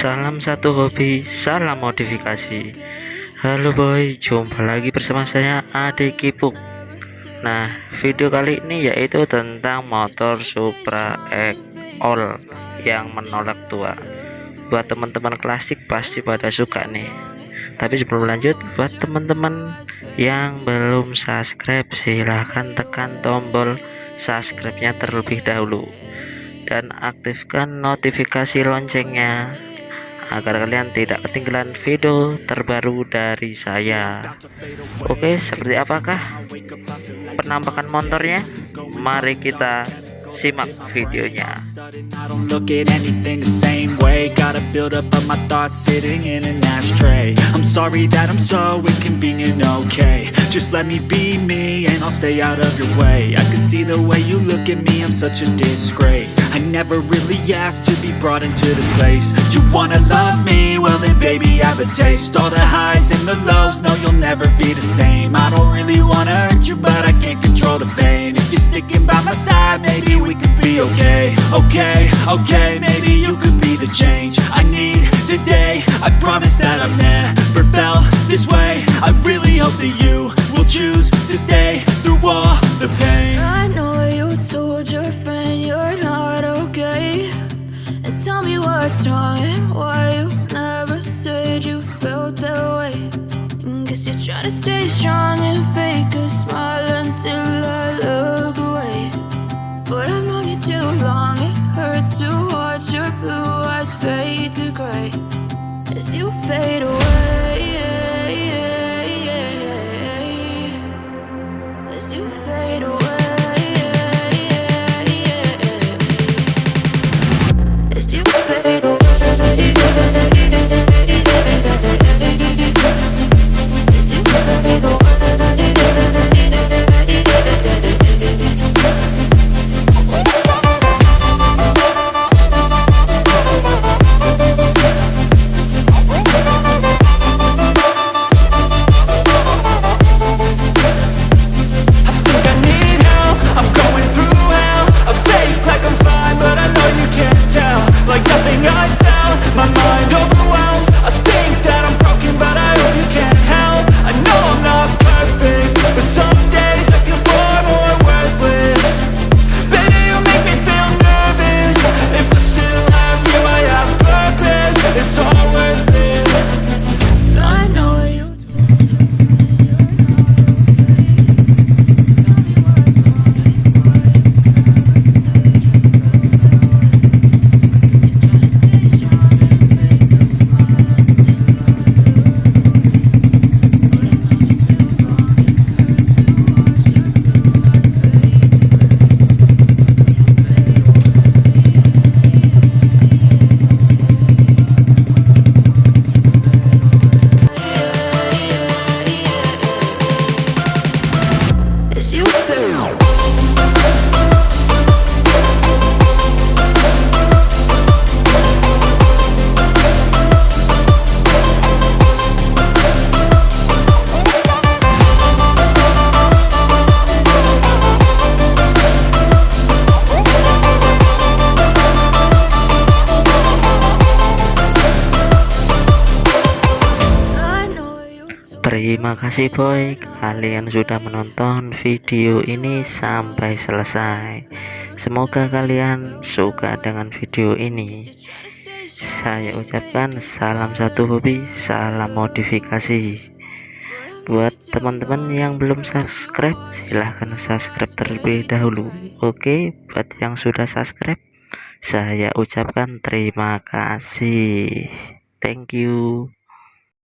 Salam satu hobi, salam modifikasi. Halo boy, jumpa lagi bersama saya Ade Kipuk. Nah, video kali ini yaitu tentang motor Supra All yang menolak tua. Buat teman-teman klasik pasti pada suka nih. Tapi sebelum lanjut, buat teman-teman yang belum subscribe, silahkan tekan tombol subscribe-nya terlebih dahulu dan aktifkan notifikasi loncengnya agar kalian tidak ketinggalan video terbaru dari saya. Oke, seperti apakah penampakan motornya? Mari kita simak videonya. I don't look at anything the same way. Gotta build up of my thoughts sitting in an ashtray. I'm sorry that I'm so inconvenient, okay. Just let me be me and I'll stay out of your way. I can see the way you look at me, I'm such a disgrace. I never really asked to be brought into this place. You wanna love me? Well then baby I have a taste. All the highs and the lows, no you'll never be the same. I don't really wanna hurt you but I can't control the pain. If you're sticking by my side, maybe we could be okay. Okay, maybe you could be the change I need today. I promise that I've never felt this way. I really hope that you will choose to stay through all the pain. I know you told your friend you're not okay, and tell me what's wrong and why you never said you felt that way. Guess you're trying to stay strong and fake a smile until I look away. But I've known you too long, it hurts to watch your blue eyes fade to gray as you fade away. As you fade away. As you fade away. As you fade away. Terima kasih boy, kalian sudah menonton video ini sampai selesai. Semoga kalian suka dengan video ini. Saya ucapkan salam satu hobi, salam modifikasi. Buat teman-teman yang belum subscribe, silahkan subscribe terlebih dahulu. Oke, buat yang sudah subscribe, saya ucapkan terima kasih. Thank you.